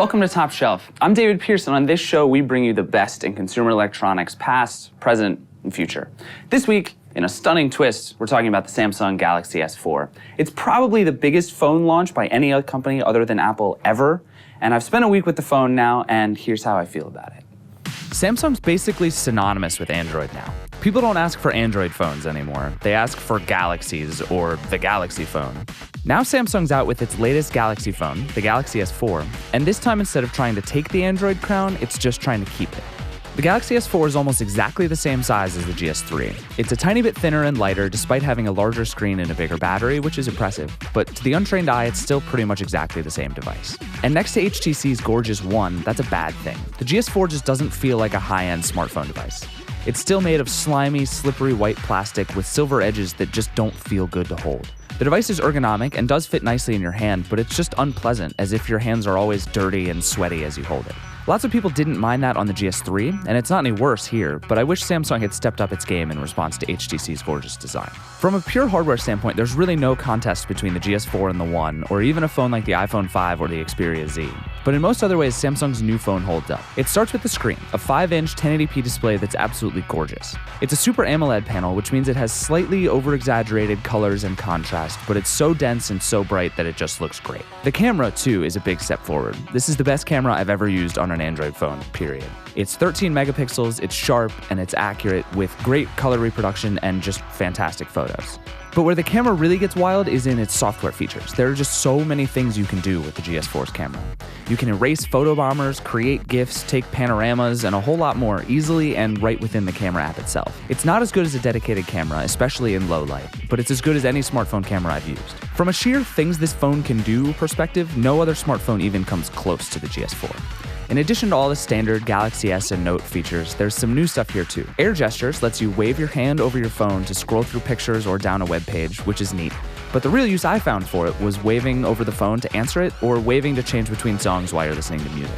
Welcome to Top Shelf. I'm David Pearson. On this show, we bring you the best in consumer electronics, past, present, and future. This week, in a stunning twist, we're talking about the Samsung Galaxy S4. It's probably the biggest phone launch by any other company other than Apple ever, and I've spent a week with the phone now, and here's how I feel about it. Samsung's basically synonymous with Android now. People don't ask for Android phones anymore. They ask for Galaxies or the Galaxy phone. Now Samsung's out with its latest Galaxy phone, the Galaxy S4, and this time instead of trying to take the Android crown, it's just trying to keep it. The Galaxy S4 is almost exactly the same size as the GS3. It's a tiny bit thinner and lighter despite having a larger screen and a bigger battery, which is impressive, but to the untrained eye, it's still pretty much exactly the same device. And next to HTC's gorgeous One, that's a bad thing. The GS4 just doesn't feel like a high-end smartphone device. It's still made of slimy, slippery white plastic with silver edges that just don't feel good to hold. The device is ergonomic and does fit nicely in your hand, but it's just unpleasant, as if your hands are always dirty and sweaty as you hold it. Lots of people didn't mind that on the GS3, and it's not any worse here, but I wish Samsung had stepped up its game in response to HTC's gorgeous design. From a pure hardware standpoint, there's really no contest between the GS4 and the One, or even a phone like the iPhone 5 or the Xperia Z. But in most other ways, Samsung's new phone holds up. It starts with the screen, a 5-inch 1080p display that's absolutely gorgeous. It's a Super AMOLED panel, which means it has slightly over-exaggerated colors and contrast, but it's so dense and so bright that it just looks great. The camera, too, is a big step forward. This is the best camera I've ever used on an Android phone, period. It's 13 megapixels, it's sharp, and it's accurate with great color reproduction and just fantastic photos. But where the camera really gets wild is in its software features. There are just so many things you can do with the GS4's camera. You can erase photobombers, create GIFs, take panoramas, and a whole lot more easily and right within the camera app itself. It's not as good as a dedicated camera, especially in low light, but it's as good as any smartphone camera I've used. From a sheer things this phone can do perspective, no other smartphone even comes close to the GS4. In addition to all the standard Galaxy S and Note features, there's some new stuff here too. Air Gestures lets you wave your hand over your phone to scroll through pictures or down a web page, which is neat. But the real use I found for it was waving over the phone to answer it or waving to change between songs while you're listening to music.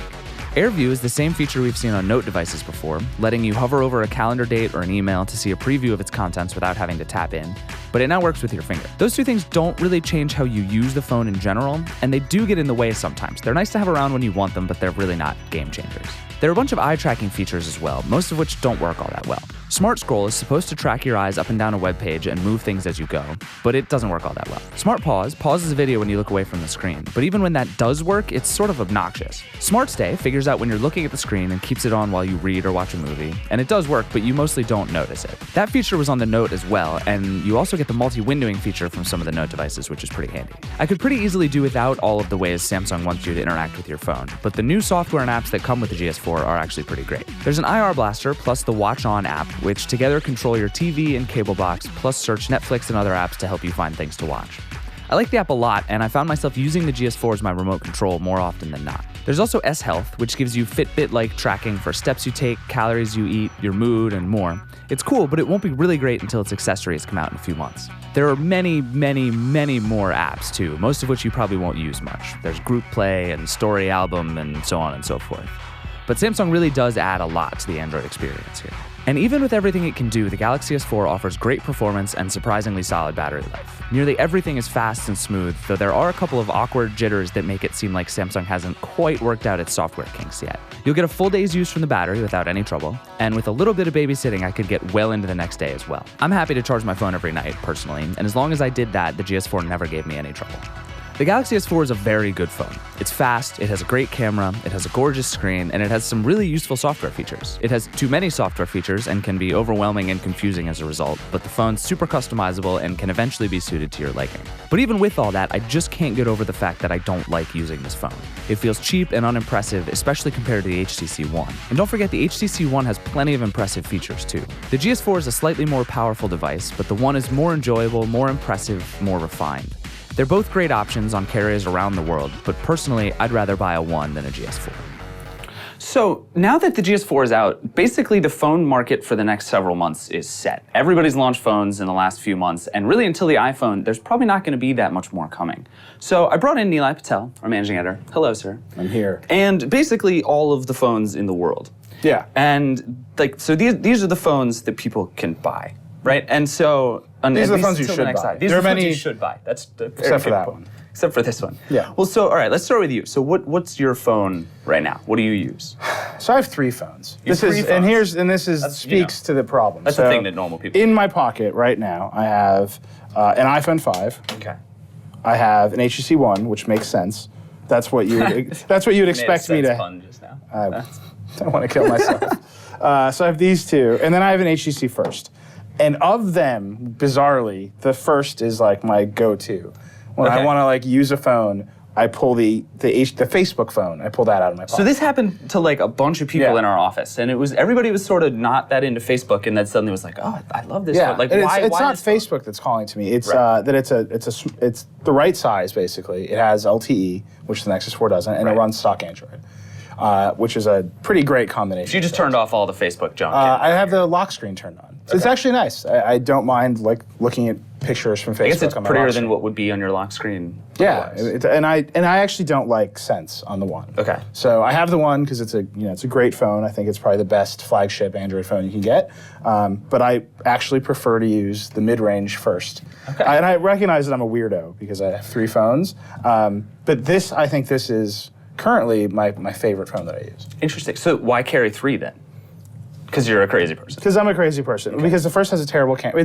Air View is the same feature we've seen on Note devices before, letting you hover over a calendar date or an email to see a preview of its contents without having to tap in, but it now works with your finger. Those two things don't really change how you use the phone in general, and they do get in the way sometimes. They're nice to have around when you want them, but they're really not game changers. There are a bunch of eye tracking features as well, most of which don't work all that well. Smart Scroll is supposed to track your eyes up and down a web page and move things as you go, but it doesn't work all that well. Smart Pause pauses a video when you look away from the screen, but even when that does work, it's sort of obnoxious. Smart Stay figures out when you're looking at the screen and keeps it on while you read or watch a movie, and it does work, but you mostly don't notice it. That feature was on the Note as well, and you also get the multi-windowing feature from some of the Note devices, which is pretty handy. I could pretty easily do without all of the ways Samsung wants you to interact with your phone, but the new software and apps that come with the GS4 are actually pretty great. There's an IR blaster plus the Watch On app, which together control your TV and cable box, plus search Netflix and other apps to help you find things to watch. I like the app a lot, and I found myself using the GS4 as my remote control more often than not. There's also S Health, which gives you Fitbit-like tracking for steps you take, calories you eat, your mood, and more. It's cool, but it won't be really great until its accessories come out in a few months. There are many, many, many more apps too, most of which you probably won't use much. There's Group Play and Story Album and so on and so forth. But Samsung really does add a lot to the Android experience here. And even with everything it can do, the Galaxy S4 offers great performance and surprisingly solid battery life. Nearly everything is fast and smooth, though there are a couple of awkward jitters that make it seem like Samsung hasn't quite worked out its software kinks yet. You'll get a full day's use from the battery without any trouble, and with a little bit of babysitting, I could get well into the next day as well. I'm happy to charge my phone every night, personally, and as long as I did that, the GS4 never gave me any trouble. The Galaxy S4 is a very good phone. It's fast, it has a great camera, it has a gorgeous screen, and it has some really useful software features. It has too many software features and can be overwhelming and confusing as a result, but the phone's super customizable and can eventually be suited to your liking. But even with all that, I just can't get over the fact that I don't like using this phone. It feels cheap and unimpressive, especially compared to the HTC One. And don't forget, the HTC One has plenty of impressive features too. The GS4 is a slightly more powerful device, but the One is more enjoyable, more impressive, more refined. They're both great options on carriers around the world, but personally, I'd rather buy a One than a GS4. So now that the GS4 is out, basically the phone market for the next several months is set. Everybody's launched phones in the last few months, and really until the iPhone, there's probably not going to be that much more coming. So I brought in Nilay Patel, our managing editor. Hello, sir. I'm here. And basically all of the phones in the world. Yeah. And so these are the phones that people can buy, right? And so these are the phones you should buy. These are the phones you should buy. That's the except for that one. except for this one. Yeah. Well, so all right, let's start with you. So what's your phone right now? What do you use? So I have 3 phones. You have 3 phones. This speaks to the problem. That's the thing that normal people. In my pocket right now, I have an iPhone 5. Okay. I have an HTC One, which makes sense. That's what you would expect me to. Fun just now. I don't want to kill myself. So I have these 2, and then I have an HTC First. And of them, bizarrely, the First is like my go-to. When I want to like use a phone, I pull the Facebook phone. I pull that out of my pocket. So this happened to like a bunch of people in our office, and everybody was sort of not that into Facebook, and then suddenly was like, oh, I love this. Yeah, Like, and why? It's why not this phone? Facebook that's calling to me. It's that it's the right size basically. It has LTE, which the Nexus 4 doesn't, and it runs stock Android, which is a pretty great combination. So you just turned off all the Facebook junk. I have the lock screen turned on. So it's actually nice. I don't mind like looking at pictures from Facebook. I guess it's on my prettier lock than screen. what would be on your lock screen. Yeah, otherwise. and I actually don't like Sense on the One. Okay. So I have the One because it's a great phone. I think it's probably the best flagship Android phone you can get. But I actually prefer to use the mid-range first. Okay. And I recognize that I'm a weirdo because I have 3 phones. But I think this is currently my favorite phone that I use. Interesting. So why carry 3 then? Because you're a crazy person. Because I'm a crazy person. Okay. Because the First has a terrible camera.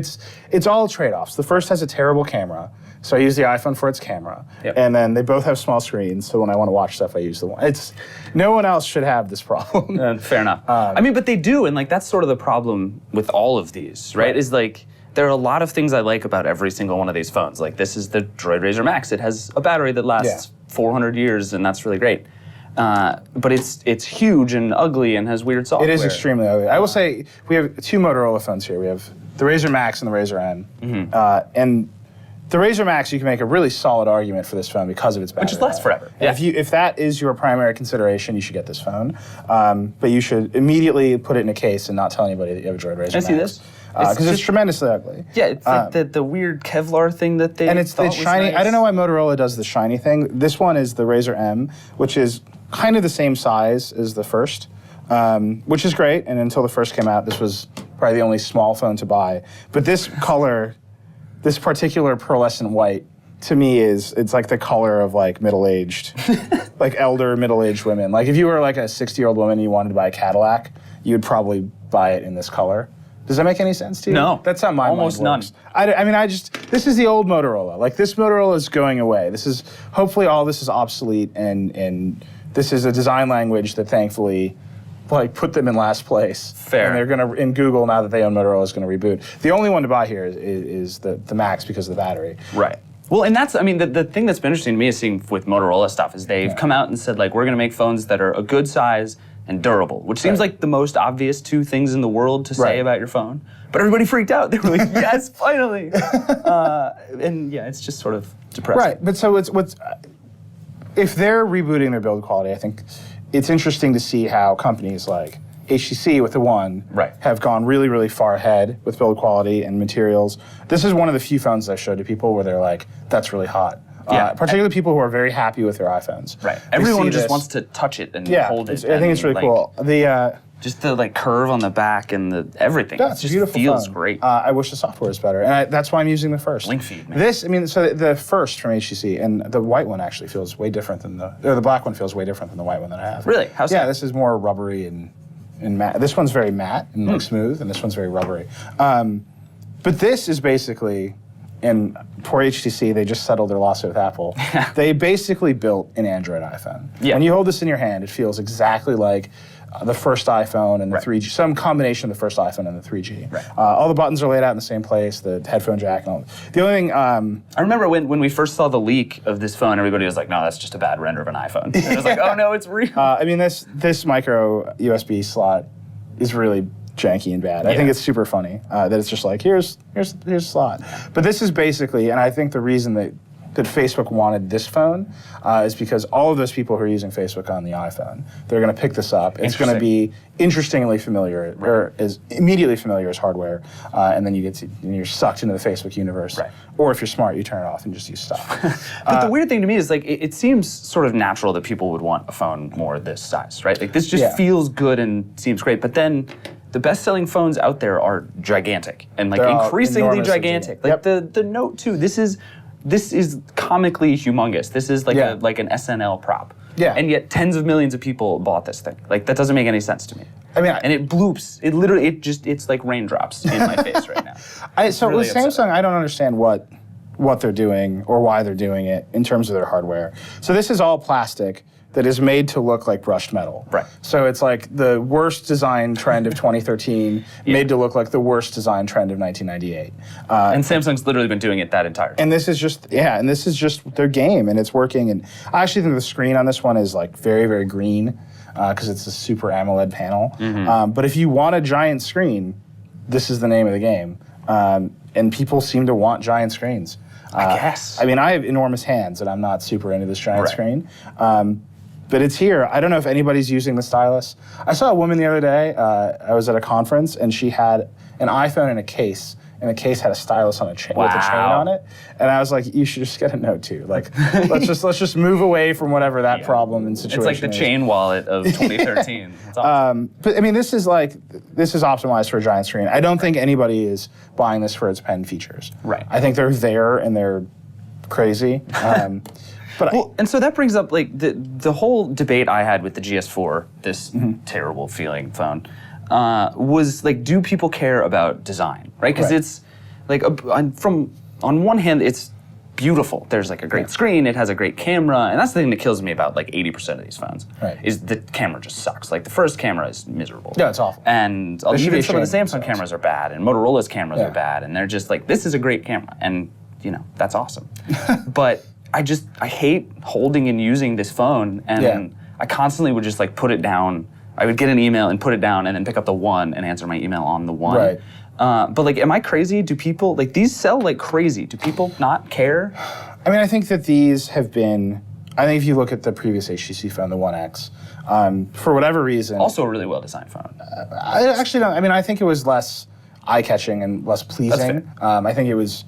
It's all trade-offs. The First has a terrible camera, so I use the iPhone for its camera. Yep. And then they both have small screens, so when I want to watch stuff, I use the One. No one else should have this problem. Fair enough. I mean, but they do, and like that's sort of the problem with all of these, right? Is like there are a lot of things I like about every single one of these phones. Like this is the Droid Razr Max. It has a battery that lasts 400 years, and that's really great. But it's huge and ugly and has weird software. It is extremely ugly. I will say we have 2 Motorola phones here. We have the Razr Max and the Razr M. Mm-hmm. And the Razr Max, you can make a really solid argument for this phone because of its battery. Which just lasts forever. Yeah. If that is your primary consideration, you should get this phone. But you should immediately put it in a case and not tell anybody that you have a Droid Razr Max. I see this. Because it's tremendously ugly. Yeah, it's like the weird Kevlar thing that they and it's the shiny. Nice. I don't know why Motorola does the shiny thing. This one is the Razr M, which is kind of the same size as the First, which is great. And until the First came out, this was probably the only small phone to buy. But this color, this particular pearlescent white, to me it's like the color of like middle-aged, like elder middle-aged women. Like if you were like a 60-year-old woman and you wanted to buy a Cadillac, you'd probably buy it in this color. Does that make any sense to you? No. That's how my Almost mind works. none. I mean, this is the old Motorola. Like, this Motorola is going away. Hopefully all this is obsolete, and this is a design language that thankfully, like, put them in last place. Fair. And they're going to, in Google, now that they own Motorola, is going to reboot. The only one to buy here is the Max because of the battery. Right. Well, and that's, I mean, the thing that's been interesting to me is seeing with Motorola stuff is they've come out and said, like, we're going to make phones that are a good size and durable, which seems like the most obvious 2 things in the world to say about your phone. But everybody freaked out. They were like, yes, finally. And yeah, it's just sort of depressing. Right, but so if they're rebooting their build quality, I think it's interesting to see how companies like HTC with the One have gone really, really far ahead with build quality and materials. This is one of the few phones I showed to people where they're like, that's really hot. Yeah. Particularly people who are very happy with their iPhones. Right. They Everyone see just this. wants to touch it and hold it. I think it's really like, cool. Just the like curve on the back and the everything. Yeah, it it's just a beautiful feels phone. great. I wish the software was better, and that's why I'm using the First. Link feed, man. So the First from HTC, and the white one actually feels way different than the black one feels way different than the white one that I have. Really? How's that? Yeah, this is more rubbery and matte. This one's very matte and like smooth, and this one's very rubbery. But this is basically, and poor HTC, they just settled their lawsuit with Apple. They basically built an Android iPhone. Yeah. When you hold this in your hand, it feels exactly like the first iPhone and the 3G, some combination of the first iPhone and the 3G. Right. All the buttons are laid out in the same place, the headphone jack and all. The only thing... I remember when we first saw the leak of this phone, everybody was like, no, that's just a bad render of an iPhone. And I was like, oh no, it's real. I mean, this micro USB slot is really janky and bad. I think it's super funny that it's just like, here's a slot. But this is basically, and I think the reason that Facebook wanted this phone is because all of those people who are using Facebook on the iPhone, they're going to pick this up. It's going to be interestingly familiar, or as immediately familiar as hardware, and then you're sucked into the Facebook universe. Right. Or if you're smart, you turn it off and just use stuff. But the weird thing to me is like it seems sort of natural that people would want a phone more this size, right? Like this just feels good and seems great. But then the best-selling phones out there are gigantic and like They're increasingly enormously gigantic. Like the Note 2, this is this is comically humongous. This is like Yeah. like an SNL prop. Yeah. And yet tens of millions of people bought this thing. Like, that doesn't make any sense to me. I mean, and it bloops. It literally, it's like raindrops in my face right now. So really with Samsung, I don't understand what they're doing or why they're doing it in terms of their hardware. So this is all plastic that is made to look like brushed metal. Right. So it's like the worst design trend of 2013 made to look like the worst design trend of 1998. And Samsung's literally been doing it that entire time. And this is just their game, and it's working. And I actually think the screen on this one is like very, very green because it's a super AMOLED panel. But if you want a giant screen, this is the name of the game. And people seem to want giant screens. I guess. I mean, I have enormous hands, and I'm not super into this giant screen. But it's here. I don't know if anybody's using the stylus. I saw a woman the other day. I was at a conference, and she had an iPhone in a case, and the case had a stylus on a chain with a chain on it. And I was like, you should just get a Note 2. Like, let's just move away from whatever that problem and situation is. It's like the chain wallet of 2013. It's awesome. But I mean, this is optimized for a giant screen. I don't think anybody is buying this for its pen features. Right. I think they're there and they're crazy. But and so that brings up like the whole debate I had with the GS4, this terrible feeling phone, was like, do people care about design, right? Because it's like on one hand, it's beautiful. There's like a great screen. It has a great camera, and that's the thing that kills me about like 80% of these phones. Right. Is the camera just sucks. Like the first camera is miserable. Yeah, it's awful. And should even be some of the ashamed Samsung themselves. cameras are bad, and Motorola's cameras are bad, and they're just like, this is a great camera, and you know that's awesome. But I hate holding and using this phone, and I constantly would just like put it down. I would get an email and put it down, and then pick up the one and answer my email on the one. Right. But like, am I crazy? Do people like these sell like crazy? Do people not care? I mean, I think that these have been. I think if you look at the previous HTC phone, the One X, for whatever reason, Also a really well designed phone. I actually don't. I mean, I think it was less eye-catching and less pleasing. I think it was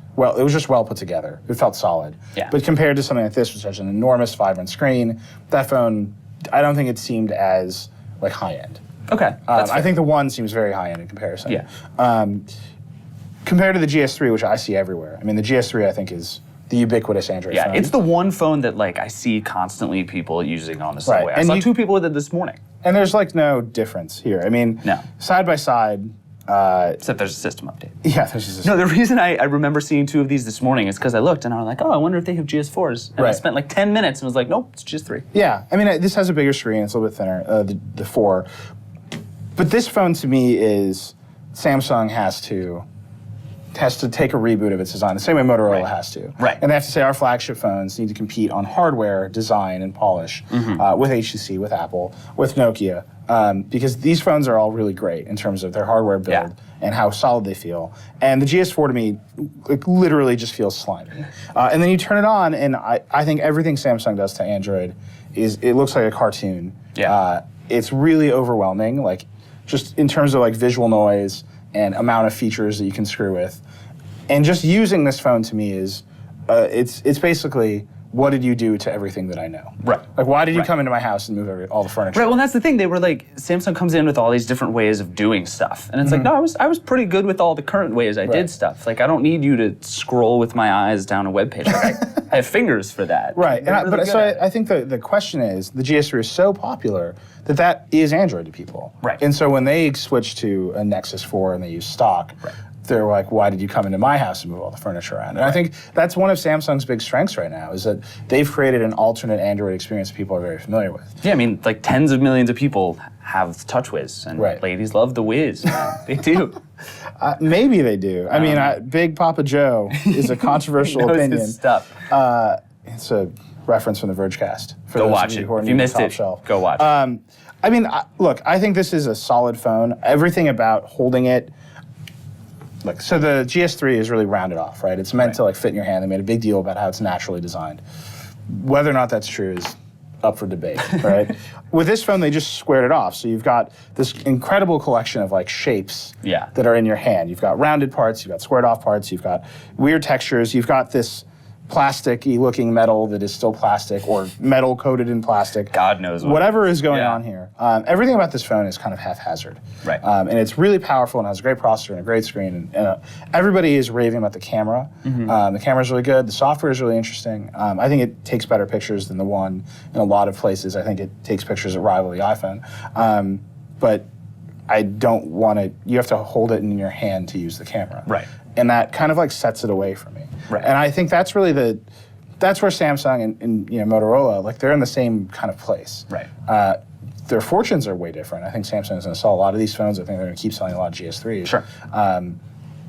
just well put together. It felt solid. Yeah. But compared to something like this, which has an enormous, vibrant screen, that phone, I don't think it seemed as like high-end. Okay. I think the One seems very high-end in comparison. Yeah. Compared to the GS3, which I see everywhere. I mean, the GS3 I think is the ubiquitous Android phone. It's the one phone that like I see constantly people using on the subway. I And saw you- 2 people with it this morning. And there's like no difference here. I mean, No. side by side. Except there's a system update. Yeah, there's just No, the reason I remember seeing 2 of these this morning is because I looked and I was like, oh, I wonder if they have GS4s. And I Right. spent like 10 minutes and was like, nope, it's GS3. Yeah, I mean, this has a bigger screen. It's a little bit thinner, the 4. But this phone to me is Samsung has to take a reboot of its design, the same way Motorola has to. Right. And they have to say our flagship phones need to compete on hardware, design, and polish with HTC, with Apple, with Nokia, because these phones are all really great in terms of their hardware build and how solid they feel. And the GS4 to me, like, literally just feels slimy. And then you turn it on, and I think everything Samsung does to Android it looks like a cartoon. Yeah. It's really overwhelming, like just in terms of like visual noise and amount of features that you can screw with. And just using this phone to me is, it's basically, what did you do to everything that I know? Right. Like, why did you come into my house and move all the furniture? Right, well, that's the thing. They were like, Samsung comes in with all these different ways of doing stuff. And it's like, no, I was pretty good with all the current ways I did stuff. Like, I don't need you to scroll with my eyes down a web page. Like, I have fingers for that. Right, They're really good at it. I think the question is, the GS3 is so popular that is Android to people. Right. And so when they switch to a Nexus 4 and they use stock, they're like, why did you come into my house and move all the furniture around? And I think that's one of Samsung's big strengths right now, is that they've created an alternate Android experience that people are very familiar with. Yeah, I mean, like tens of millions of people have TouchWiz, and ladies love the Wiz. They do. Maybe they do. I mean, Big Papa Joe is a controversial knows opinion. his stuff. It's a reference from the Verge cast. Go watch it. If you missed it, go watch it. I mean, look, I think this is a solid phone. Everything about holding it, like, so the GS3 is really rounded off, right? It's meant to like fit in your hand. They made a big deal about how it's naturally designed. Whether or not that's true is up for debate, right? With this phone, they just squared it off. So you've got this incredible collection of like shapes that are in your hand. You've got rounded parts, you've got squared off parts, you've got weird textures, you've got this plastic-y looking metal that is still plastic, or metal coated in plastic. God knows what. Whatever is going on here. Everything about this phone is kind of haphazard. Right. And it's really powerful and has a great processor and a great screen. And everybody is raving about the camera. The camera's really good. The software is really interesting. I think it takes better pictures than the One in a lot of places. I think it takes pictures that rival the iPhone. But I don't want to, you have to hold it in your hand to use the camera. Right. And that kind of like sets it away from me. Right. And I think that's really that's where Samsung and Motorola, like they're in the same kind of place. Right. Their fortunes are way different. I think Samsung is going to sell a lot of these phones. I think they're going to keep selling a lot of GS3s. Sure.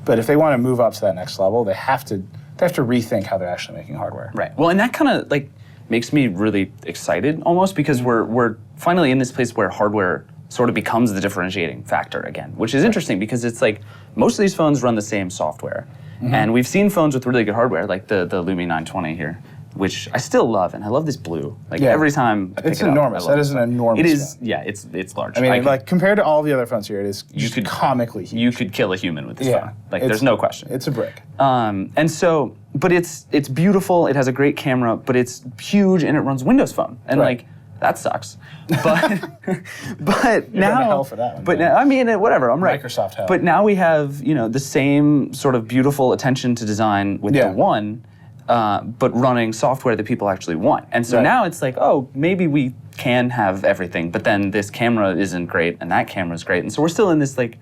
But if they want to move up to that next level, they have to rethink how they're actually making hardware. Right. Well, and that kind of like makes me really excited almost, because we're finally in this place where hardware sort of becomes the differentiating factor again, which is interesting because it's like most of these phones run the same software. And we've seen phones with really good hardware, like the Lumia 920 here, which I still love, and I love this blue. Like every time I pick it's it up, enormous. That is an enormous It is, phone. yeah, it's large. I mean, like compared to all the other phones here, it is comically huge. You could kill a human with this phone. Like there's no question. It's a brick. And so, but it's beautiful. It has a great camera, but it's huge and it runs Windows Phone, and like that sucks. But now, hell for that one, but man. now, I mean, whatever. I'm right. Microsoft hell. But now we have the same sort of beautiful attention to design with the One, but running software that people actually want. And so now it's like, oh, maybe we can have everything, but then this camera isn't great and that camera's great, and so we're still in this like,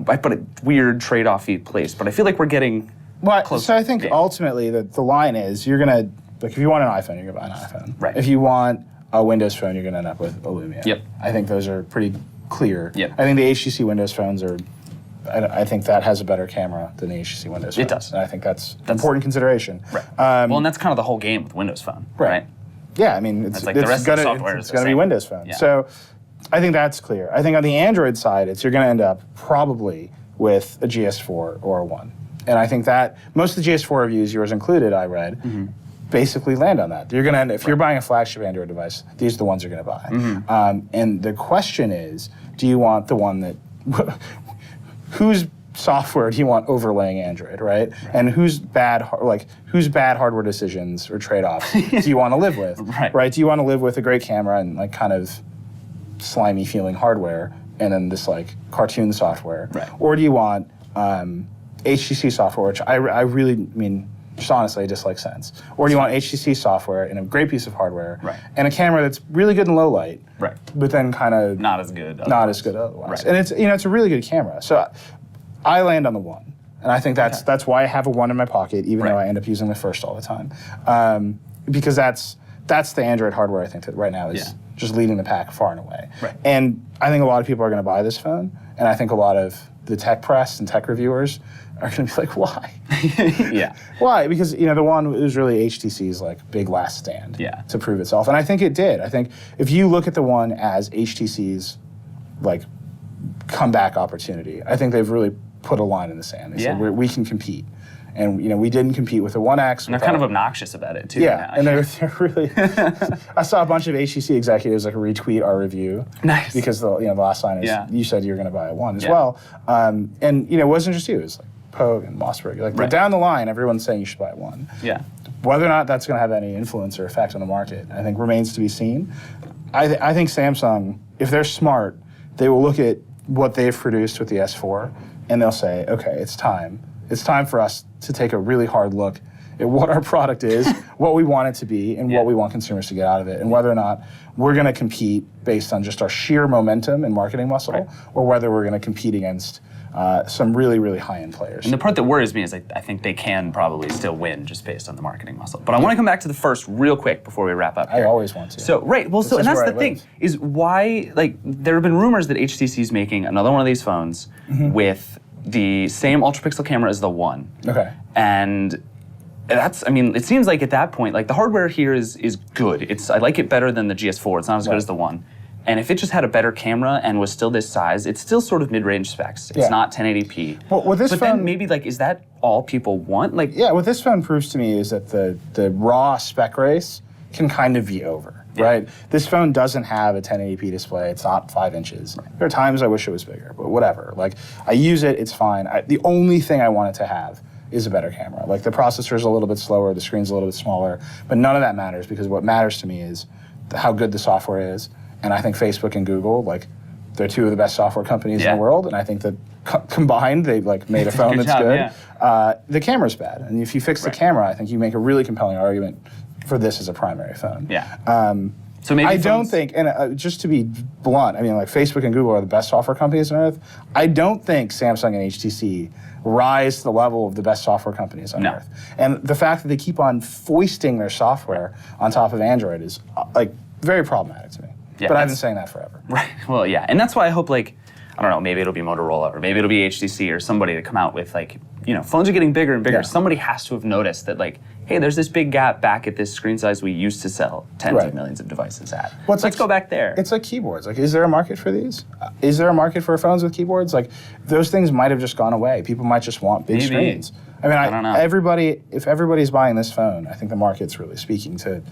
I put a weird trade-off-y place. But I feel like we're getting close. So I think ultimately the line is you're gonna, like, if you want an iPhone, you're gonna buy an iPhone. Right. If you want a Windows phone, you're gonna end up with a Lumia. Yep. I think those are pretty clear. Yep. I think the HTC Windows phones are. I think that has a better camera than the HTC Windows phones. It does. And I think that's an important consideration. Right. Well, and that's kind of the whole game with Windows Phone, right? Yeah, I mean, it's like the rest of the software is the gonna be same. Windows Phone. Yeah. So I think that's clear. I think on the Android side, you're gonna end up probably with a GS4 or a One. And I think that most of the GS4 reviews, yours included, I read, basically land on that. You're going to end, if you're buying a flagship Android device, these are the ones you're going to buy. And the question is, do you want the one that, whose software do you want overlaying Android, right? And whose bad hardware decisions or trade-offs do you want to live with, right? Do you want to live with a great camera and like kind of slimy feeling hardware and then this like cartoon software, or do you want HTC software, which I really mean, just honestly, I dislike Sense. Or do you want HTC software and a great piece of hardware and a camera that's really good in low light, but then kind of not as good otherwise. And it's it's a really good camera. So I land on the One, and I think that's why I have a One in my pocket, even though I end up using the First all the time, because that's the Android hardware I think that right now is just leading the pack far and away. And I think a lot of people are going to buy this phone, and I think a lot of the tech press and tech reviewers are going to be like, why? Why? Because the One was really HTC's like big last stand to prove itself, and I think it did. I think if you look at the One as HTC's like comeback opportunity, I think they've really put a line in the sand. They said we can compete, and we didn't compete with the One X. And they're kind of obnoxious about it too. Yeah, and they're really. I saw a bunch of HTC executives like retweet our review. Nice. Because the last line is you said you're going to buy a One as well, and it wasn't just you. It was like Pogue and Mossberg. Like down the line, everyone's saying you should buy One. Yeah. Whether or not that's going to have any influence or effect on the market, I think remains to be seen. I think Samsung, if they're smart, they will look at what they've produced with the S4, and they'll say, okay, it's time. It's time for us to take a really hard look at what our product is, what we want it to be, and what we want consumers to get out of it, and whether or not we're going to compete based on just our sheer momentum and marketing muscle, or whether we're going to compete against some really, really high-end players. And the part that worries me is I think they can probably still win just based on the marketing muscle. But I want to come back to the First real quick before we wrap up here. I always want to. So, and that's the thing, is why, like, there have been rumors that HTC is making another one of these phones with the same ultra-pixel camera as the One. Okay. And it seems like at that point, like, the hardware here is good. I like it better than the GS4. It's not as good as the One. And if it just had a better camera and was still this size, it's still sort of mid-range specs. It's not 1080p. Well, with this phone, then maybe, like, is that all people want? Like, what this phone proves to me is that the raw spec race can kind of be over, right? This phone doesn't have a 1080p display. It's not 5 inches. There are times I wish it was bigger, but whatever. Like, I use it, it's fine. The only thing I want it to have is a better camera. Like the processor is a little bit slower, the screen's a little bit smaller, but none of that matters because what matters to me is how good the software is. And I think Facebook and Google, like, they're two of the best software companies in the world, and I think that combined, they like made a phone that's good. The camera's bad, and if you fix the camera, I think you make a really compelling argument for this as a primary phone. So maybe I don't think, and just to be blunt, I mean, like Facebook and Google are the best software companies on earth. I don't think Samsung and HTC rise to the level of the best software companies on earth. And the fact that they keep on foisting their software on top of Android is like very problematic to me. But I've been saying that forever. Right. Well, yeah, and that's why I hope, like, I don't know, maybe it'll be Motorola or maybe it'll be HTC or somebody to come out with, like, you know, phones are getting bigger and bigger. Somebody has to have noticed that, like, hey, there's this big gap back at this screen size we used to sell tens of millions of devices at. Let's go back there. It's like keyboards. Like, is there a market for these? Is there a market for phones with keyboards? Like, those things might have just gone away. People might just want big screens. I mean, I don't know. If everybody's buying this phone, I think the market's really speaking to.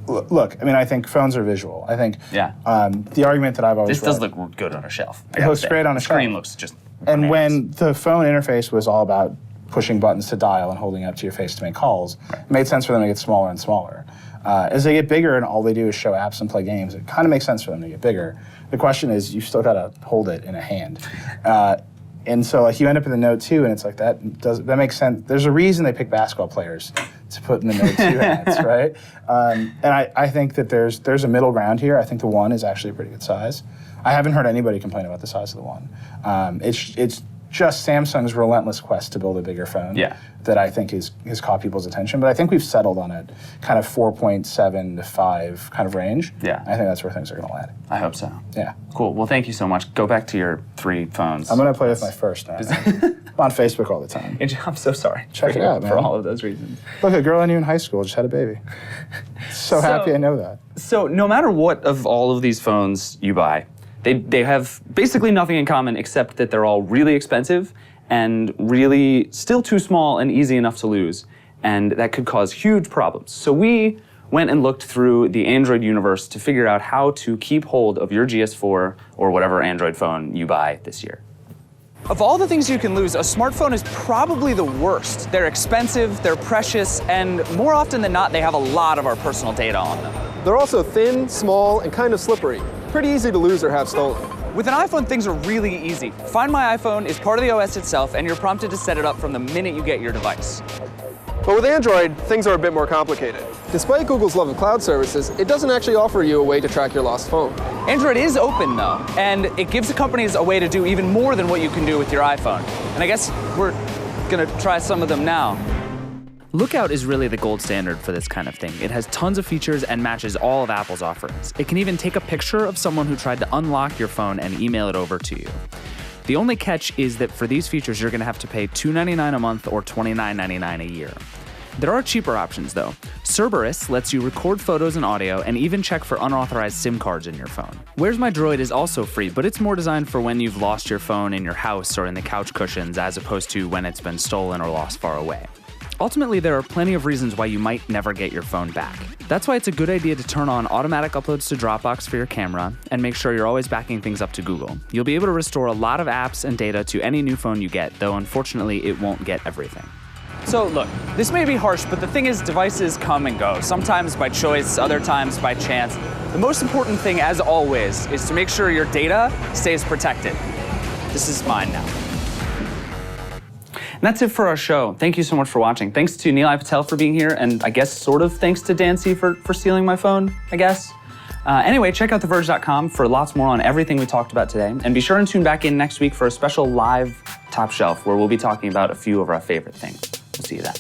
Look, I mean, I think phones are visual. I think the argument that I've always does look good on a shelf. It looks great on a shelf. The screen looks just And when the phone interface was all about pushing buttons to dial and holding it up to your face to make calls, it made sense for them to get smaller and smaller. As they get bigger and all they do is show apps and play games, it kind of makes sense for them to get bigger. The question is, you still got to hold it in a hand. And so like you end up in the Note 2 and it's like that makes sense. There's a reason they pick basketball players to put in the Note 2 hands, right? And I think that there's a middle ground here. I think the 1 is actually a pretty good size. I haven't heard anybody complain about the size of the 1. It's just Samsung's relentless quest to build a bigger phone that I think has caught people's attention. But I think we've settled on a kind of 4.7 to 5 kind of range. I think that's where things are going to land. I hope so. Yeah. Cool. Well, thank you so much. Go back to your 3 phones. I'm going to play with my first now. I'm on Facebook all the time. I'm so sorry. Check it out, man. For all of those reasons. Look, a girl I knew in high school just had a baby. So happy I know that. So no matter what of all of these phones you buy, they have basically nothing in common except that they're all really expensive and really still too small and easy enough to lose. And that could cause huge problems. So we went and looked through the Android universe to figure out how to keep hold of your GS4 or whatever Android phone you buy this year. Of all the things you can lose, a smartphone is probably the worst. They're expensive, they're precious, and more often than not, they have a lot of our personal data on them. They're also thin, small, and kind of slippery. Pretty easy to lose or have stolen. With an iPhone, things are really easy. Find My iPhone is part of the OS itself, and you're prompted to set it up from the minute you get your device. But with Android, things are a bit more complicated. Despite Google's love of cloud services, it doesn't actually offer you a way to track your lost phone. Android is open, though, and it gives the companies a way to do even more than what you can do with your iPhone. And I guess we're gonna try some of them now. Lookout is really the gold standard for this kind of thing. It has tons of features and matches all of Apple's offerings. It can even take a picture of someone who tried to unlock your phone and email it over to you. The only catch is that for these features, you're gonna have to pay $2.99 a month or $29.99 a year. There are cheaper options though. Cerberus lets you record photos and audio and even check for unauthorized SIM cards in your phone. Where's My Droid is also free, but it's more designed for when you've lost your phone in your house or in the couch cushions as opposed to when it's been stolen or lost far away. Ultimately, there are plenty of reasons why you might never get your phone back. That's why it's a good idea to turn on automatic uploads to Dropbox for your camera and make sure you're always backing things up to Google. You'll be able to restore a lot of apps and data to any new phone you get, though unfortunately it won't get everything. So look, this may be harsh, but the thing is devices come and go, sometimes by choice, other times by chance. The most important thing, as always, is to make sure your data stays protected. This is mine now. And that's it for our show. Thank you so much for watching. Thanks to Nilay Patel for being here, and I guess sort of thanks to Dan Siefert for stealing my phone, I guess. Anyway, check out theverge.com for lots more on everything we talked about today. And be sure and tune back in next week for a special live Top Shelf where we'll be talking about a few of our favorite things. We'll see you then.